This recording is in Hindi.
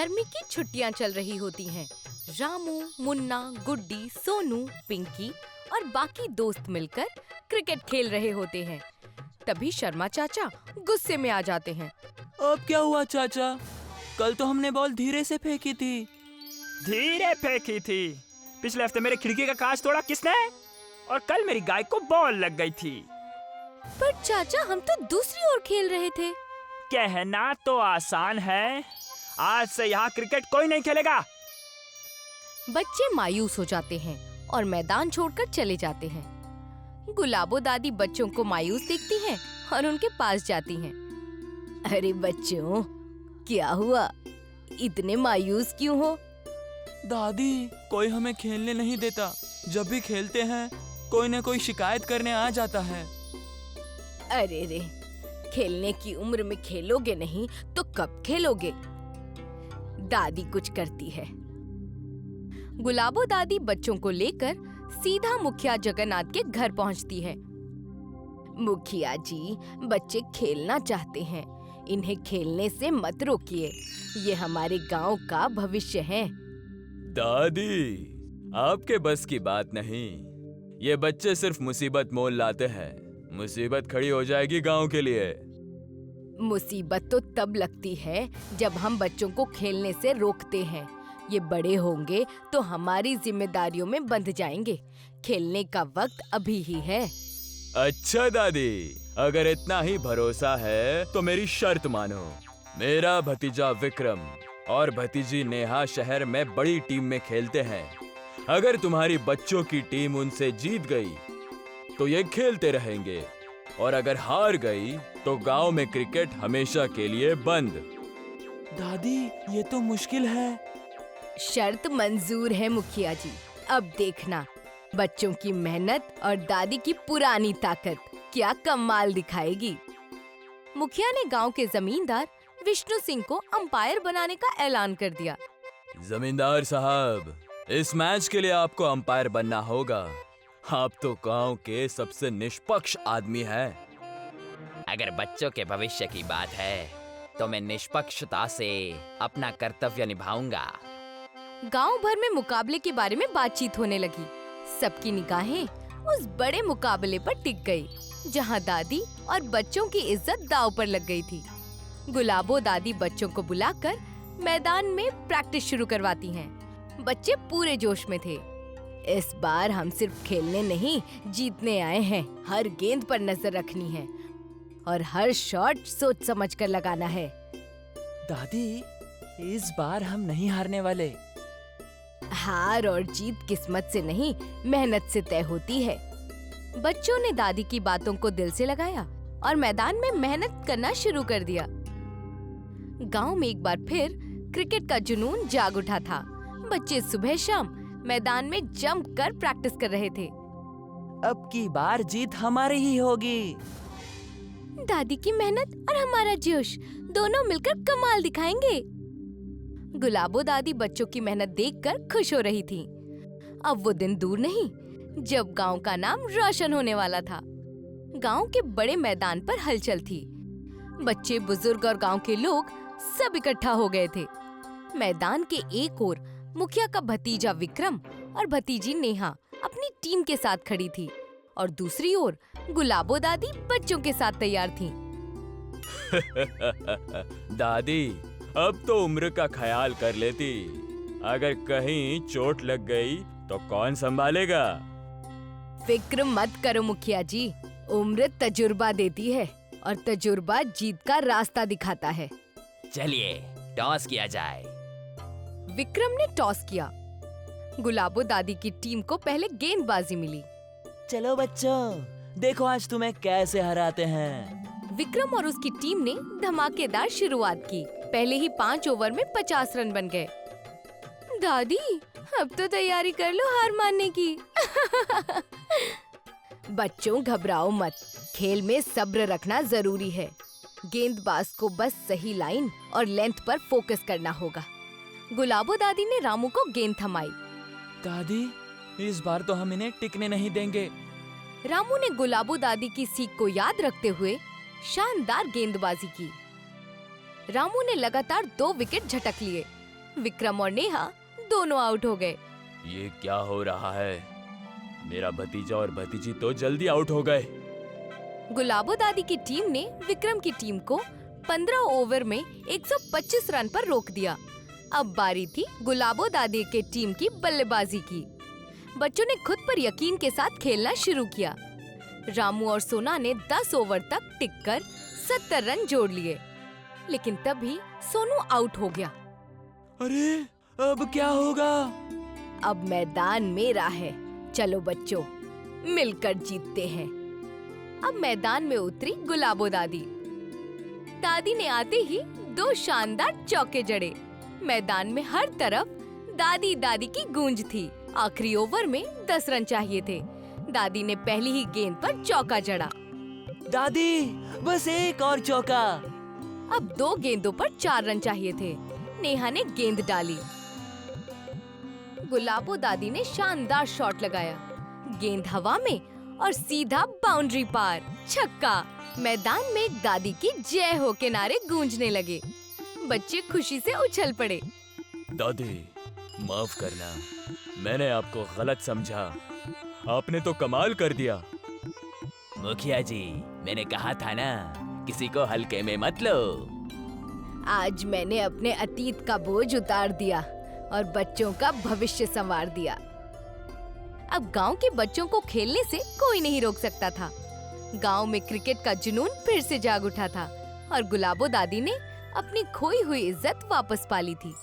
गर्मी की छुट्टियां चल रही होती हैं। रामू, मुन्ना, गुड्डी, सोनू, पिंकी और बाकी दोस्त मिलकर क्रिकेट खेल रहे होते हैं। तभी शर्मा चाचा गुस्से में आ जाते हैं। अब क्या हुआ चाचा? कल तो हमने बॉल धीरे से फेंकी थी। धीरे फेंकी थी? पिछले हफ्ते मेरे खिड़की का कांच तोड़ा किसने? और कल मेरी गाय को बॉल लग गई थी। पर चाचा, हम तो दूसरी ओर खेल रहे थे। कहना तो आसान है, आज से यहाँ क्रिकेट कोई नहीं खेलेगा। बच्चे मायूस हो जाते हैं और मैदान छोड़कर चले जाते हैं। गुलाबो दादी बच्चों को मायूस देखती हैं और उनके पास जाती हैं। अरे बच्चों, क्या हुआ? इतने मायूस क्यों हो? दादी, कोई हमें खेलने नहीं देता। जब भी खेलते हैं कोई न कोई शिकायत करने आ जाता है। अरे रे, खेलने की उम्र में खेलोगे नहीं तो कब खेलोगे? दादी कुछ करती है। गुलाबो दादी बच्चों को लेकर सीधा मुखिया जगन्नाथ के घर पहुंचती है। मुखिया जी, बच्चे खेलना चाहते हैं, इन्हें खेलने से मत रोकिए। ये हमारे गांव का भविष्य है। दादी, आपके बस की बात नहीं। ये बच्चे सिर्फ मुसीबत मोल लाते हैं। मुसीबत खड़ी हो जाएगी गांव के लिए। मुसीबत तो तब लगती है जब हम बच्चों को खेलने से रोकते हैं। ये बड़े होंगे तो हमारी जिम्मेदारियों में बंध जाएंगे। खेलने का वक्त अभी ही है। अच्छा दादी, अगर इतना ही भरोसा है तो मेरी शर्त मानो। मेरा भतीजा विक्रम और भतीजी नेहा शहर में बड़ी टीम में खेलते हैं। अगर तुम्हारी बच्चों की टीम उनसे जीत गई तो ये खेलते रहेंगे, और अगर हार गई तो गांव में क्रिकेट हमेशा के लिए बंद। दादी, ये तो मुश्किल है। शर्त मंजूर है मुखिया जी। अब देखना, बच्चों की मेहनत और दादी की पुरानी ताकत क्या कमाल दिखाएगी। मुखिया ने गांव के जमींदार विष्णु सिंह को अंपायर बनाने का ऐलान कर दिया। जमींदार साहब, इस मैच के लिए आपको अंपायर बनना होगा। आप तो गांव के सबसे निष्पक्ष आदमी हैं। अगर बच्चों के भविष्य की बात है तो मैं निष्पक्षता से अपना कर्तव्य निभाऊंगा। गांव भर में मुकाबले के बारे में बातचीत होने लगी। सबकी निगाहें उस बड़े मुकाबले पर टिक गई, जहां दादी और बच्चों की इज्जत दांव पर लग गई थी। गुलाबो दादी बच्चों को बुलाकर मैदान में प्रैक्टिस शुरू करवाती हैं। बच्चे पूरे जोश में थे। इस बार हम सिर्फ खेलने नहीं, जीतने आए हैं। हर गेंद पर नजर रखनी है और हर शॉट सोच समझ कर लगाना है। दादी, इस बार हम नहीं हारने वाले। हार और जीत किस्मत से नहीं, मेहनत से तय होती है। बच्चों ने दादी की बातों को दिल से लगाया और मैदान में मेहनत करना शुरू कर दिया। गांव में एक बार फिर क्रिकेट का जुनून जाग उठा था। बच्चे सुबह शाम मैदान में जमकर प्रैक्टिस कर रहे थे। अब की बार जीत हमारी ही होगी। दादी की मेहनत और हमारा जोश दोनों मिलकर कमाल दिखाएंगे। गुलाबो दादी बच्चों की मेहनत देखकर खुश हो रही थी। अब वो दिन दूर नहीं जब गांव का नाम रोशन होने वाला था। गांव के बड़े मैदान पर हलचल थी। बच्चे, बुजुर्ग और गांव के लोग सब इकट्ठा हो गए थे। मैदान के एक ओर मुखिया का भतीजा विक्रम और भतीजी नेहा अपनी टीम के साथ खड़ी थी और दूसरी ओर गुलाबो दादी बच्चों के साथ तैयार थीं। दादी, अब तो उम्र का ख्याल कर लेती। अगर कहीं चोट लग गई तो कौन संभालेगा? फिक्र मत करो मुखिया जी, उम्र तजुर्बा देती है और तजुर्बा जीत का रास्ता दिखाता है। चलिए टॉस किया जाए। विक्रम ने टॉस किया। गुलाबो दादी की टीम को पहले गेंदबाजी मिली। चलो बच्चों, देखो आज तुम्हें कैसे हराते हैं। विक्रम और उसकी टीम ने धमाकेदार शुरुआत की। पहले ही 5 ओवर में 50 रन बन गए। दादी, अब तो तैयारी कर लो हार मानने की। बच्चों, घबराओ मत। खेल में सब्र रखना जरूरी है। गेंदबाज को बस सही लाइन और लेंथ पर फोकस करना होगा। गुलाबो दादी ने रामू को गेंद थमाई। दादी, इस बार तो हम इन्हें टिकने नहीं देंगे। रामू ने गुलाबो दादी की सीख को याद रखते हुए शानदार गेंदबाजी की। रामू ने लगातार 2 विकेट झटक लिए। विक्रम और नेहा दोनों आउट हो गए। ये क्या हो रहा है? मेरा भतीजा और भतीजी तो जल्दी आउट हो गए। गुलाबो दादी की टीम ने विक्रम की टीम को 15 ओवर में 125 रन पर रोक दिया। अब बारी थी गुलाबो दादी के टीम की बल्लेबाजी की। बच्चों ने खुद पर यकीन के साथ खेलना शुरू किया। रामू और सोना ने 10 ओवर तक टिककर 70 रन जोड़ लिए, लेकिन तभी सोनू आउट हो गया। अरे अब क्या होगा? अब मैदान मेरा है, चलो बच्चों मिलकर जीतते हैं। अब मैदान में उतरी गुलाबो दादी। दादी ने आते ही 2 शानदार चौके जड़े। मैदान में हर तरफ दादी दादी की गूंज थी। आखिरी ओवर में 10 रन चाहिए थे। दादी ने पहली ही गेंद पर चौका जड़ा। दादी बस एक और चौका। अब 2 गेंदों पर 4 रन चाहिए थे। नेहा ने गेंद डाली। गुलाबो दादी ने शानदार शॉट लगाया। गेंद हवा में और सीधा बाउंड्री पार, छक्का। मैदान में दादी की जय हो के नारे गूंजने लगे। बच्चे खुशी से उछल पड़े। दादी माफ करना, मैंने आपको गलत समझा। आपने तो कमाल कर दिया। मुखिया जी, मैंने कहा था ना, किसी को हल्के में मत लो। आज मैंने अपने अतीत का बोझ उतार दिया और बच्चों का भविष्य संवार दिया। अब गांव के बच्चों को खेलने से कोई नहीं रोक सकता था। गांव में क्रिकेट का जुनून फिर से जाग उठा था और गुलाबो दादी ने अपनी खोई हुई इज्जत वापस पा ली थी।